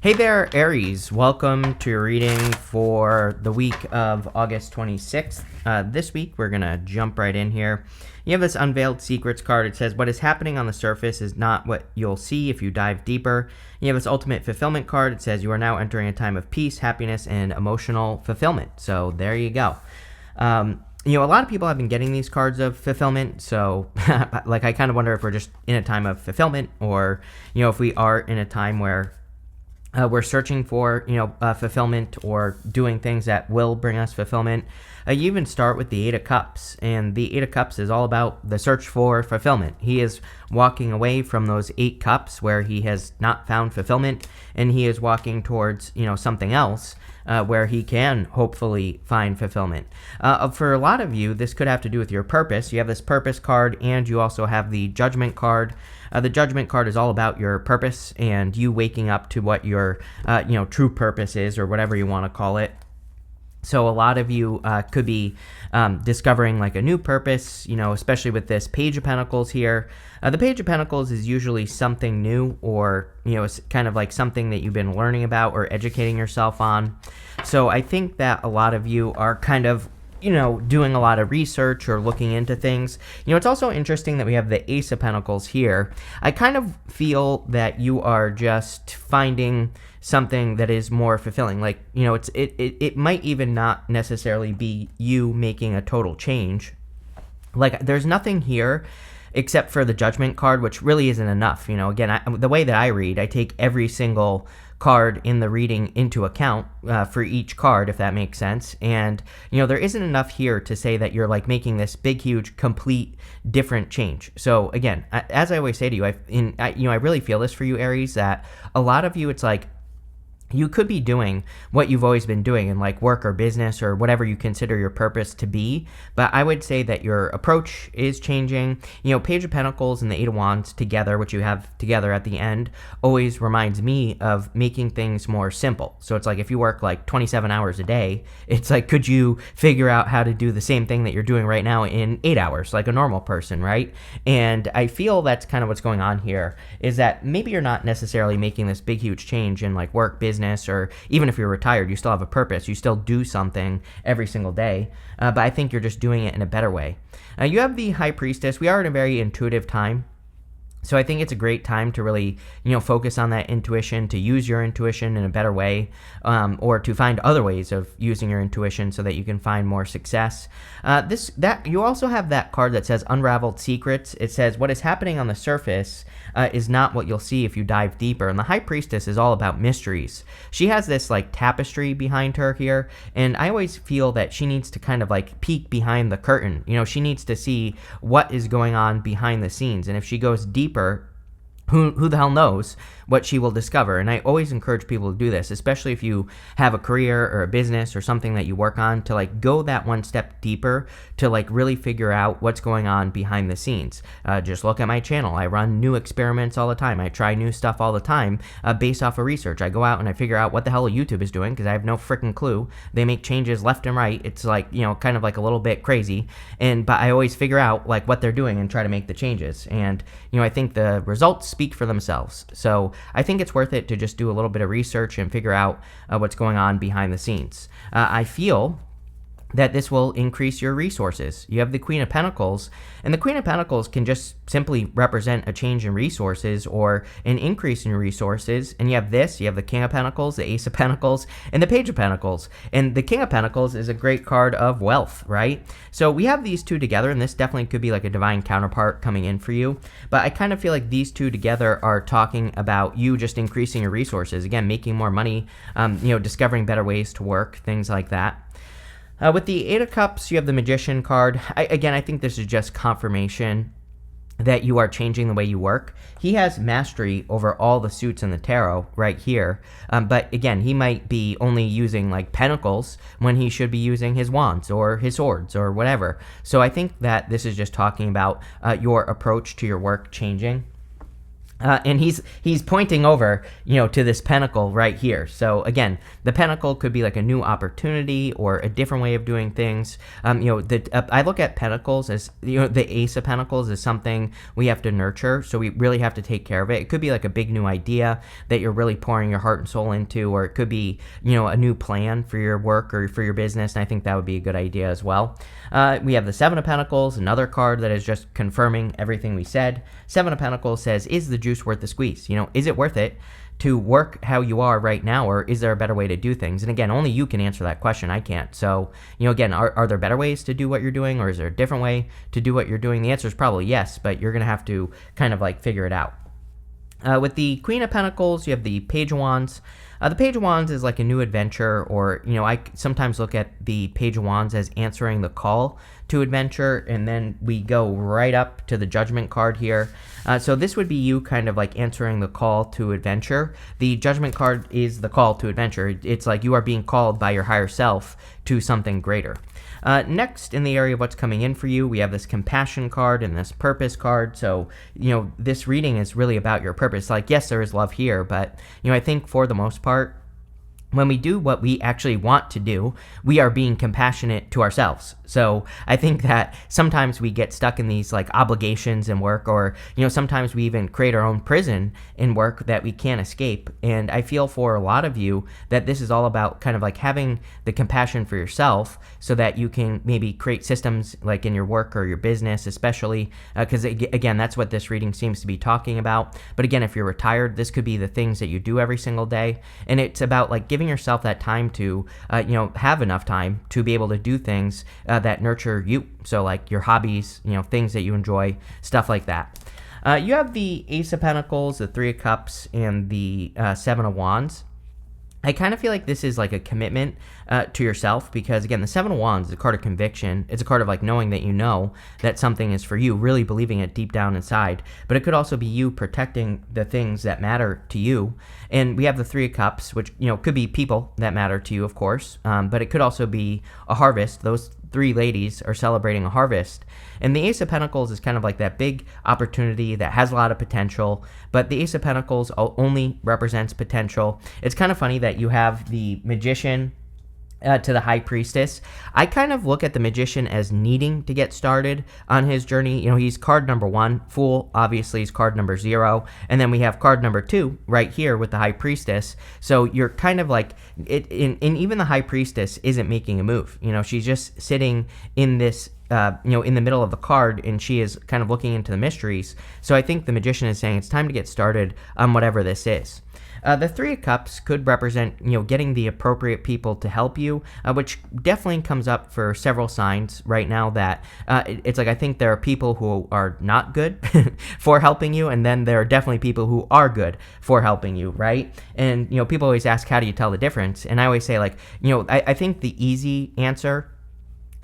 Hey there, Aries. Welcome to your reading for the week of August 26th. This week, we're going to jump right in here. You have this Unveiled Secrets card. It says, what is happening on the surface is not what you'll see if you dive deeper. You have this Ultimate Fulfillment card. It says, you are now entering a time of peace, happiness, and emotional fulfillment. So there you go. A lot of people have been getting these cards of fulfillment, so I kind of wonder if we're just in a time of fulfillment or, if we are in a time where we're searching for, fulfillment or doing things that will bring us fulfillment. You even start with the Eight of Cups, and the Eight of Cups is all about the search for fulfillment. He is walking away from those 8 cups where he has not found fulfillment, and he is walking towards, something else where he can hopefully find fulfillment. For a lot of you, this could have to do with your purpose. You have this purpose card, and you also have the Judgment card. The Judgment card is all about your purpose and you waking up to what your, true purpose is, or whatever you want to call it. So a lot of you could be discovering like a new purpose, especially with this Page of Pentacles here. The Page of Pentacles is usually something new, or, it's kind of like something that you've been learning about or educating yourself on. So I think that a lot of you are kind of doing a lot of research or looking into things. It's also interesting that we have the Ace of Pentacles here. I kind of feel that you are just finding something that is more fulfilling. Like, it might even not necessarily be you making a total change. Like, there's nothing here except for the Judgment card, which really isn't enough. Again, the way that I read, I take every single card in the reading into account for each card, if that makes sense. And there isn't enough here to say that you're like making this big, huge, complete, different change. So again, as I always say to you, I really feel this for you, Aries, that a lot of you, it's like you could be doing what you've always been doing in like work or business or whatever you consider your purpose to be. But I would say that your approach is changing. Page of Pentacles and the Eight of Wands together, which you have together at the end, always reminds me of making things more simple. So it's like if you work like 27 hours a day, it's like, could you figure out how to do the same thing that you're doing right now in 8 hours, like a normal person, right? And I feel that's kind of what's going on here, is that maybe you're not necessarily making this big, huge change in like work, business, or even if you're retired, you still have a purpose. You still do something every single day, but I think you're just doing it in a better way. You have the High Priestess. We are in a very intuitive time. So I think it's a great time to really, focus on that intuition, to use your intuition in a better way, or to find other ways of using your intuition so that you can find more success. You also have that card that says Unraveled Secrets. It says what is happening on the surface is not what you'll see if you dive deeper. And the High Priestess is all about mysteries. She has this like tapestry behind her here, and I always feel that she needs to kind of like peek behind the curtain. She needs to see what is going on behind the scenes, and if she goes deeper, who the hell knows what she will discover. And I always encourage people to do this, especially if you have a career or a business or something that you work on, to like go that one step deeper to like really figure out what's going on behind the scenes. Just look at my channel. I run new experiments all the time. I try new stuff all the time based off of research. I go out and I figure out what the hell YouTube is doing because I have no freaking clue. They make changes left and right. It's like, kind of like a little bit crazy. But I always figure out like what they're doing and try to make the changes. And, I think the results speak for themselves. So I think it's worth it to just do a little bit of research and figure out what's going on behind the scenes. I feel that this will increase your resources. You have the Queen of Pentacles, and the Queen of Pentacles can just simply represent a change in resources or an increase in your resources. And you have the King of Pentacles, the Ace of Pentacles, and the Page of Pentacles. And the King of Pentacles is a great card of wealth, right? So we have these two together, and this definitely could be like a divine counterpart coming in for you. But I kind of feel like these two together are talking about you just increasing your resources. Again, making more money, discovering better ways to work, things like that. With the Eight of Cups, you have the Magician card. I think this is just confirmation that you are changing the way you work. He has mastery over all the suits in the tarot right here. But again, he might be only using like pentacles when he should be using his wands or his swords or whatever. So I think that this is just talking about your approach to your work changing. And he's pointing over, to this pentacle right here. So again, the pentacle could be like a new opportunity or a different way of doing things. I look at pentacles as, the Ace of Pentacles is something we have to nurture. So we really have to take care of it. It could be like a big new idea that you're really pouring your heart and soul into, or it could be, a new plan for your work or for your business. And I think that would be a good idea as well. We have the Seven of Pentacles, another card that is just confirming everything we said. Seven of Pentacles says, is the juice worth the squeeze? Is it worth it to work how you are right now, or is there a better way to do things? And again, only you can answer that question. I can't. So, again, are there better ways to do what you're doing, or is there a different way to do what you're doing? The answer is probably yes, but you're going to have to kind of like figure it out. With the Queen of Pentacles, you have the Page of Wands. The Page of Wands is like a new adventure, or, I sometimes look at the Page of Wands as answering the call to adventure, and then we go right up to the Judgment card here. So this would be you kind of like answering the call to adventure. The Judgment card is the call to adventure. It's like you are being called by your higher self to something greater. Next, in the area of what's coming in for you, we have this Compassion card and this Purpose card. So, this reading is really about your purpose. Like, yes, there is love here, but, I think for the most part, when we do what we actually want to do, we are being compassionate to ourselves. So I think that sometimes we get stuck in these like obligations in work, or, sometimes we even create our own prison in work that we can't escape. And I feel for a lot of you that this is all about kind of like having the compassion for yourself so that you can maybe create systems like in your work or your business, especially because again, that's what this reading seems to be talking about. But again, if you're retired, this could be the things that you do every single day. And it's about like giving yourself that time to, have enough time to be able to do things that nurture you. So like your hobbies, things that you enjoy, stuff like that. You have the Ace of Pentacles, the Three of Cups, and the Seven of Wands. I kind of feel like this is like a commitment to yourself, because again, the Seven of Wands is a card of conviction. It's a card of like knowing that that something is for you, really believing it deep down inside. But it could also be you protecting the things that matter to you. And we have the Three of Cups, which, could be people that matter to you, of course. But it could also be a harvest. Those three ladies are celebrating a harvest. And the Ace of Pentacles is kind of like that big opportunity that has a lot of potential, but the Ace of Pentacles only represents potential. It's kind of funny that you have the Magician to the High Priestess. I kind of look at the Magician as needing to get started on his journey. He's card number 1. Fool, obviously, is card number 0. And then we have card number 2 right here with the High Priestess. So you're kind of like, and even the High Priestess isn't making a move. She's just sitting in this in the middle of the card, and she is kind of looking into the mysteries. So I think the Magician is saying it's time to get started on whatever this is. The Three of Cups could represent, getting the appropriate people to help you, which definitely comes up for several signs right now that it's like I think there are people who are not good for helping you, and then there are definitely people who are good for helping you, right? And, people always ask, how do you tell the difference? And I always say, like, I think the easy answer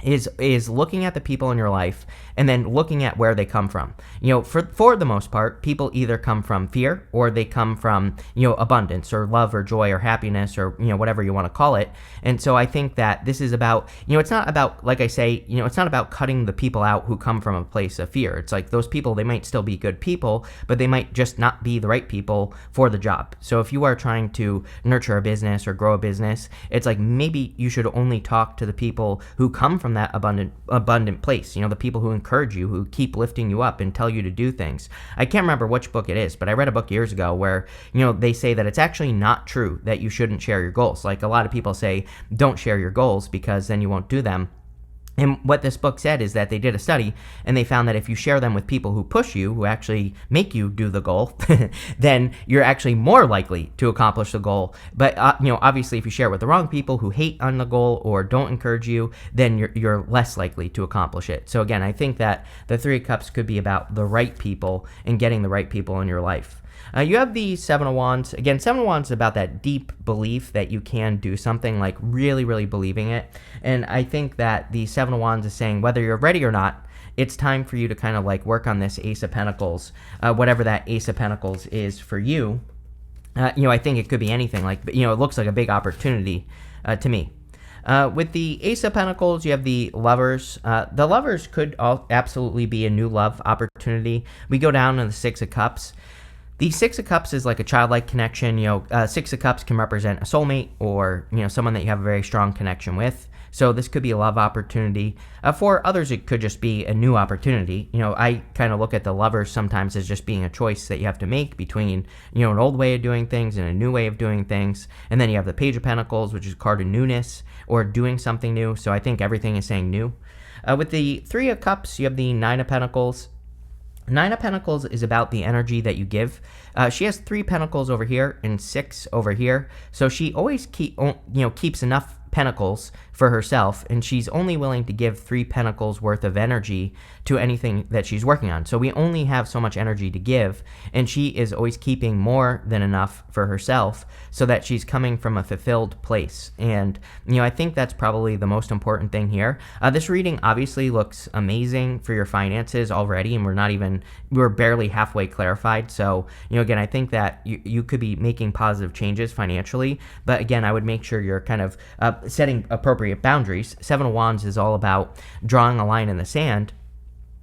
is looking at the people in your life and then looking at where they come from. For the most part, people either come from fear or they come from, abundance or love or joy or happiness or, whatever you want to call it. And so I think that this is about, it's not about, like I say, it's not about cutting the people out who come from a place of fear. It's like those people, they might still be good people, but they might just not be the right people for the job. So if you are trying to nurture a business or grow a business, it's like maybe you should only talk to the people who come from that abundant place, the people who encourage you, who keep lifting you up and tell you to do things. I can't remember which book it is, but I read a book years ago where, they say that it's actually not true that you shouldn't share your goals. Like a lot of people say, don't share your goals because then you won't do them. And what this book said is that they did a study and they found that if you share them with people who push you, who actually make you do the goal, then you're actually more likely to accomplish the goal. But, obviously if you share it with the wrong people who hate on the goal or don't encourage you, then you're less likely to accomplish it. So again, I think that the Three of Cups could be about the right people and getting the right people in your life. You have the Seven of Wands. Again, Seven of Wands is about that deep belief that you can do something, like really, really believing it. And I think that the Seven of Wands is saying whether you're ready or not, it's time for you to kind of like work on this Ace of Pentacles, whatever that Ace of Pentacles is for you. I think it could be anything. Like, it looks like a big opportunity to me. With the Ace of Pentacles, you have the Lovers. The Lovers could absolutely be a new love opportunity. We go down to the Six of Cups. The Six of Cups is like a childlike connection. Six of Cups can represent a soulmate or, someone that you have a very strong connection with. So this could be a love opportunity. For others, it could just be a new opportunity. I kind of look at the Lovers sometimes as just being a choice that you have to make between, an old way of doing things and a new way of doing things. And then you have the Page of Pentacles, which is a card of newness or doing something new. So I think everything is saying new. With the Three of Cups, you have the Nine of Pentacles. Nine of Pentacles is about the energy that you give. She has 3 pentacles over here and 6 over here. So she always keeps enough pentacles for herself, and she's only willing to give 3 pentacles worth of energy to anything that she's working on. So we only have so much energy to give, and she is always keeping more than enough for herself so that she's coming from a fulfilled place. And I think that's probably the most important thing here. This reading obviously looks amazing for your finances already, and we're barely halfway clarified. So again, I think that you could be making positive changes financially, but again, I would make sure you're kind of setting appropriate boundaries. Seven of Wands is all about drawing a line in the sand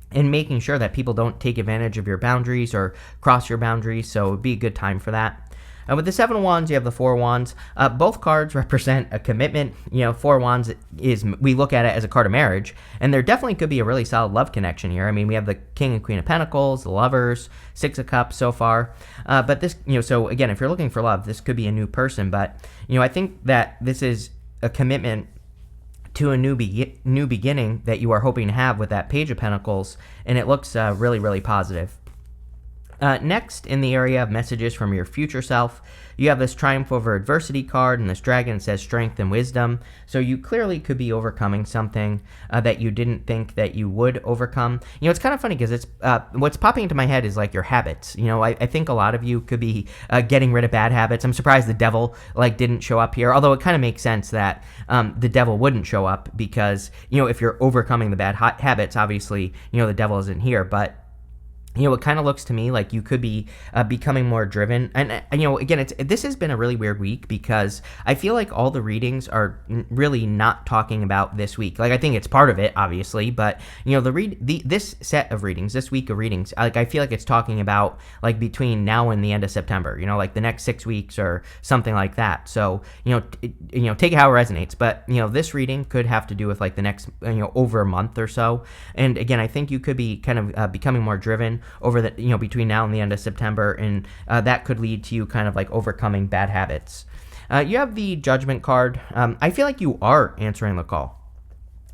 and making sure that people don't take advantage of your boundaries or cross your boundaries. So it would be a good time for that. With the Seven of Wands, you have the Four of Wands. Both cards represent a commitment. Four of Wands we look at it as a card of marriage, and there definitely could be a really solid love connection here. I mean, we have the King and Queen of Pentacles, the Lovers, Six of Cups so far. But this, so again, if you're looking for love, this could be a new person. But, I think that this is a commitment to a new beginning that you are hoping to have with that Page of Pentacles, and it looks really, really positive. Next, in the area of messages from your future self, you have this Triumph over Adversity card, and this dragon says strength and wisdom. So you clearly could be overcoming something that you didn't think that you would overcome. It's kind of funny because it's what's popping into my head is like your habits. I think a lot of you could be getting rid of bad habits. I'm surprised the devil didn't show up here, although it kind of makes sense that the devil wouldn't show up because, if you're overcoming the bad habits, obviously, the devil isn't here. But it kind of looks to me like you could be becoming more driven. And, again, this has been a really weird week because I feel like all the readings are really not talking about this week. I think it's part of it, obviously, but, this set of readings, this week of readings, I feel like it's talking about, between now and the end of September, the next 6 weeks or something like that. So, take it how it resonates. But, this reading could have to do with, the next, over a month or so. And, again, I think you could be kind of becoming more driven over the between now and the end of September, and that could lead to you kind of overcoming bad habits. You have the Judgment card. I feel like you are answering the call.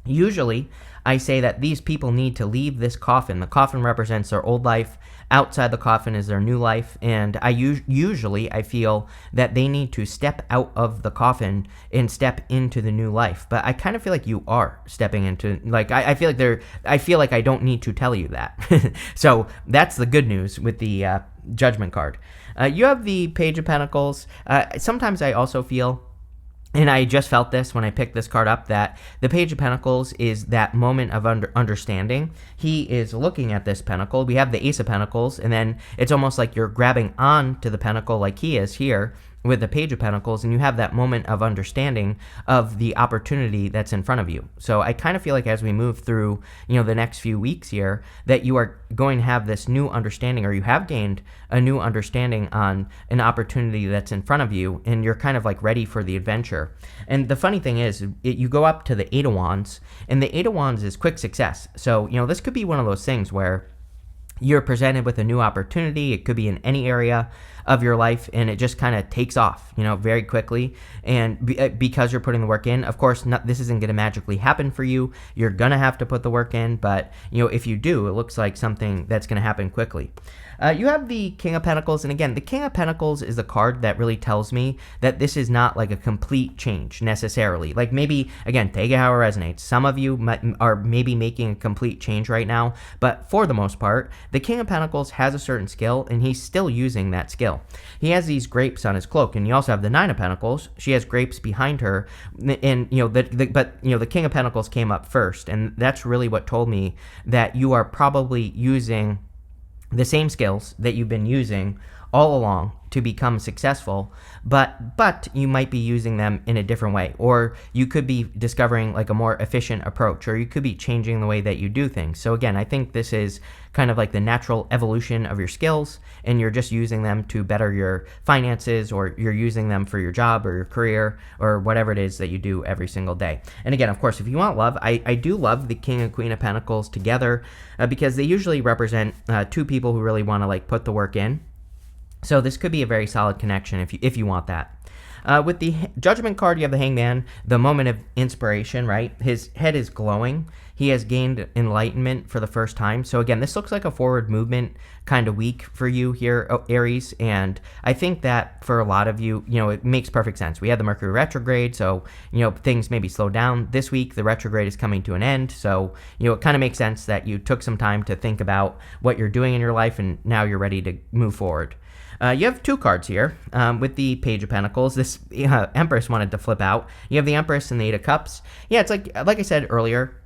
Usually, I say that these people need to leave this coffin. The coffin represents their old life. Outside the coffin is their new life, and I feel that they need to step out of the coffin and step into the new life. But I kind of feel like you are stepping into I feel like I don't need to tell you that. So that's the good news with the Judgment card. You have the Page of Pentacles. Sometimes I also feel, and I just felt this when I picked this card up, that the Page of Pentacles is that moment of understanding. He is looking at this pentacle. We have the Ace of Pentacles, and then it's almost like you're grabbing on to the pentacle like he is here with the Page of Pentacles, and you have that moment of understanding of the opportunity that's in front of you. So I kind of feel like as we move through, the next few weeks here, that you are going to have this new understanding, or you have gained a new understanding on an opportunity that's in front of you, and you're kind of ready for the adventure. And the funny thing is, you go up to the Eight of Wands, and the Eight of Wands is quick success. So, this could be one of those things where you're presented with a new opportunity. It could be in any area of your life, and it just kind of takes off, very quickly. And because you're putting the work in, of course, this isn't going to magically happen for you. You're going to have to put the work in, but, if you do, it looks like something that's going to happen quickly. You have the King of Pentacles, and again, the King of Pentacles is the card that really tells me that this is not a complete change necessarily. Maybe, again, take it how it resonates. Some of you are maybe making a complete change right now, but for the most part, the King of Pentacles has a certain skill, and he's still using that skill. He has these grapes on his cloak, and you also have the Nine of Pentacles. She has grapes behind her, and the King of Pentacles came up first, and that's really what told me that you are probably using the same skills that you've been using all along to become successful, but you might be using them in a different way, or you could be discovering like a more efficient approach, or you could be changing the way that you do things. So again, I think this is kind of like the natural evolution of your skills, and you're just using them to better your finances, or you're using them for your job or your career or whatever it is that you do every single day. And again, of course, if you want love, I do love the King and Queen of Pentacles together because they usually represent two people who really want to like put the work in. So this could be a very solid connection if you want that. With the Judgment card, you have the Hangman, the moment of inspiration, right? His head is glowing. He has gained enlightenment for the first time. So again, this looks like a forward movement kind of week for you here, Aries. And I think that for a lot of you, it makes perfect sense. We had the Mercury retrograde, so, things maybe slow down. This week, the retrograde is coming to an end. So, it kind of makes sense that you took some time to think about what you're doing in your life, and now you're ready to move forward. You have two cards here with the Page of Pentacles. This Empress wanted to flip out. You have the Empress and the Eight of Cups. Yeah, it's like I said earlier,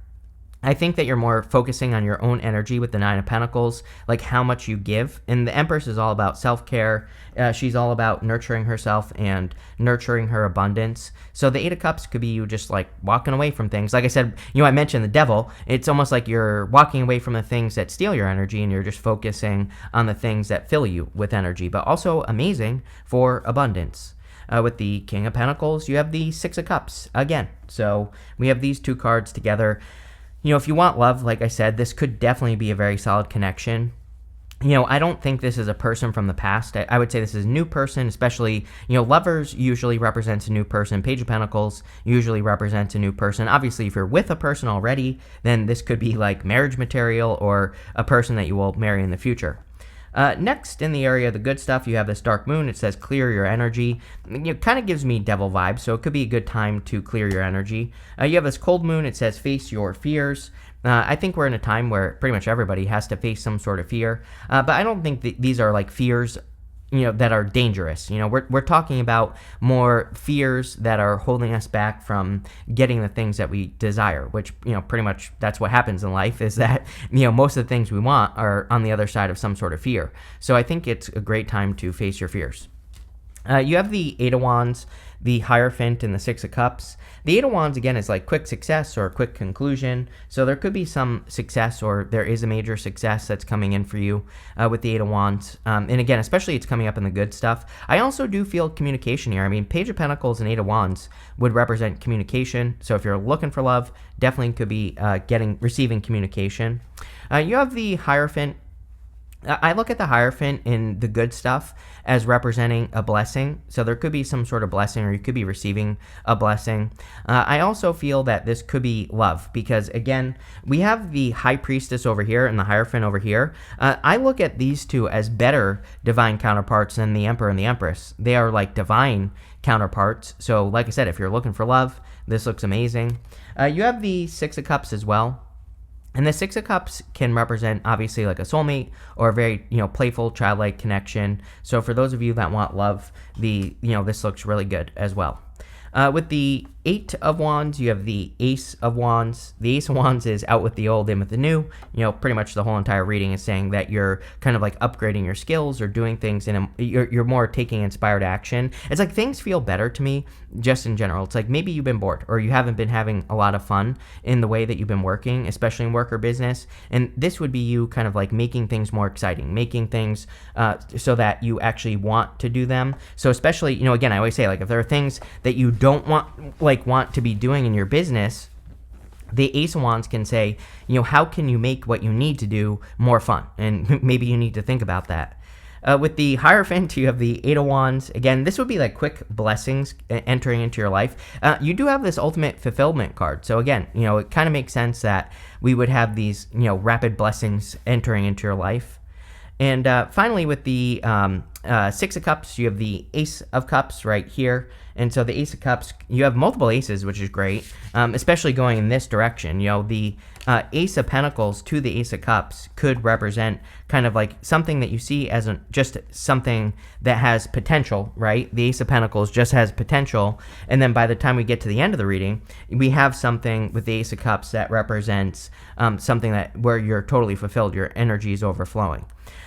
I think that you're more focusing on your own energy with the Nine of Pentacles, like how much you give. And the Empress is all about self-care. She's all about nurturing herself and nurturing her abundance. So the Eight of Cups could be you just like walking away from things. Like I said, I mentioned the Devil. It's almost like you're walking away from the things that steal your energy, and you're just focusing on the things that fill you with energy, but also amazing for abundance. With the King of Pentacles, you have the Six of Cups again. So we have these two cards together. If you want love, like I said, this could definitely be a very solid connection. I don't think this is a person from the past. I would say this is a new person, especially, lovers usually represents a new person. Page of Pentacles usually represents a new person. Obviously, if you're with a person already, then this could be like marriage material or a person that you will marry in the future. Next, in the area of the good stuff, you have this dark moon. It says clear your energy. It kind of gives me devil vibes, so it could be a good time to clear your energy. You have this cold moon. It says face your fears. I think we're in a time where pretty much everybody has to face some sort of fear, but I don't think that these are like fears that are dangerous. We're talking about more fears that are holding us back from getting the things that we desire, which, pretty much that's what happens in life, is that, most of the things we want are on the other side of some sort of fear. So I think it's a great time to face your fears. You have the Eight of Wands, the Hierophant, and the Six of Cups. The Eight of Wands, again, is like quick success or quick conclusion. So there could be some success, or there is a major success that's coming in for you with the Eight of Wands. And again, especially it's coming up in the good stuff. I also do feel communication here. I mean, Page of Pentacles and Eight of Wands would represent communication. So if you're looking for love, definitely could be receiving communication. You have the Hierophant. I look at the Hierophant in the good stuff as representing a blessing. So there could be some sort of blessing, or you could be receiving a blessing. I also feel that this could be love because, again, we have the High Priestess over here and the Hierophant over here. I look at these two as better divine counterparts than the Emperor and the Empress. They are like divine counterparts. So like I said, if you're looking for love, this looks amazing. You have the Six of Cups as well. And the Six of Cups can represent, obviously, like a soulmate or a very, playful, childlike connection. So for those of you that want love, this looks really good as well. With the Eight of Wands, you have the Ace of Wands. The Ace of Wands is out with the old, in with the new. Pretty much the whole entire reading is saying that you're kind of like upgrading your skills or doing things you're more taking inspired action. It's like things feel better to me just in general. It's like maybe you've been bored or you haven't been having a lot of fun in the way that you've been working, especially in work or business. And this would be you kind of like making things more exciting, making things so that you actually want to do them. So especially, again, I always say, like, if there are things that you don't want to be doing in your business, the Ace of Wands can say, how can you make what you need to do more fun? And maybe you need to think about that. With the Hierophant, you have the Eight of Wands. Again, this would be like quick blessings entering into your life. You do have this ultimate fulfillment card. So again, it kind of makes sense that we would have these, rapid blessings entering into your life. And finally, with the Six of Cups, you have the Ace of Cups right here. And so the Ace of Cups, you have multiple aces, which is great, especially going in this direction. The Ace of Pentacles to the Ace of Cups could represent kind of like something that you see as just something that has potential, right? The Ace of Pentacles just has potential. And then by the time we get to the end of the reading, we have something with the Ace of Cups that represents something where you're totally fulfilled, your energy is overflowing.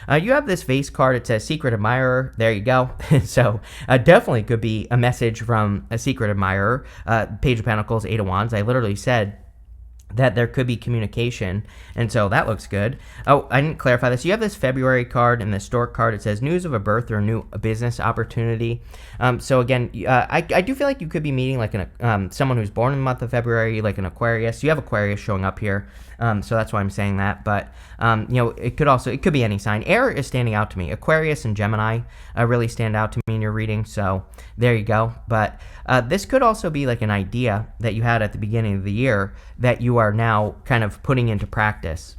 You have this Vase card. It says Secret Admirer. admirer. There you go. So definitely could be a message from a secret admirer. Page of Pentacles, Eight of Wands. I literally said that there could be communication, and so that looks good. Oh, I didn't clarify this. You have this February card and this Stork card. It says news of a birth or a new business opportunity. So again, I do feel like you could be meeting like someone who's born in the month of February, like an Aquarius. You have Aquarius showing up here, so that's why I'm saying that. But it could be any sign. Air is standing out to me. Aquarius and Gemini really stand out to me in your reading. So there you go. But this could also be like an idea that you had at the beginning of the year that you are now kind of putting into practice.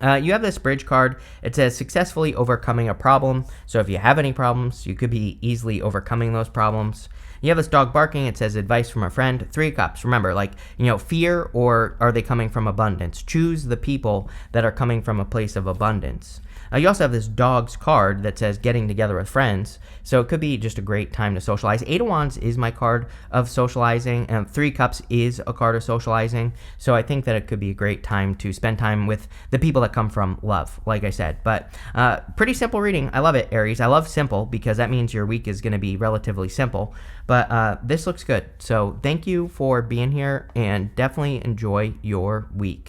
You have this bridge card. It says successfully overcoming a problem. So if you have any problems, you could be easily overcoming those problems. You have this dog barking. It says advice from a friend. Three of Cups. Remember, fear, or are they coming from abundance? Choose the people that are coming from a place of abundance. You also have this dogs card that says getting together with friends. So it could be just a great time to socialize. Eight of Wands is my card of socializing, and Three Cups is a card of socializing. So I think that it could be a great time to spend time with the people that come from love, like I said. But pretty simple reading. I love it, Aries. I love simple because that means your week is going to be relatively simple. But this looks good. So thank you for being here, and definitely enjoy your week.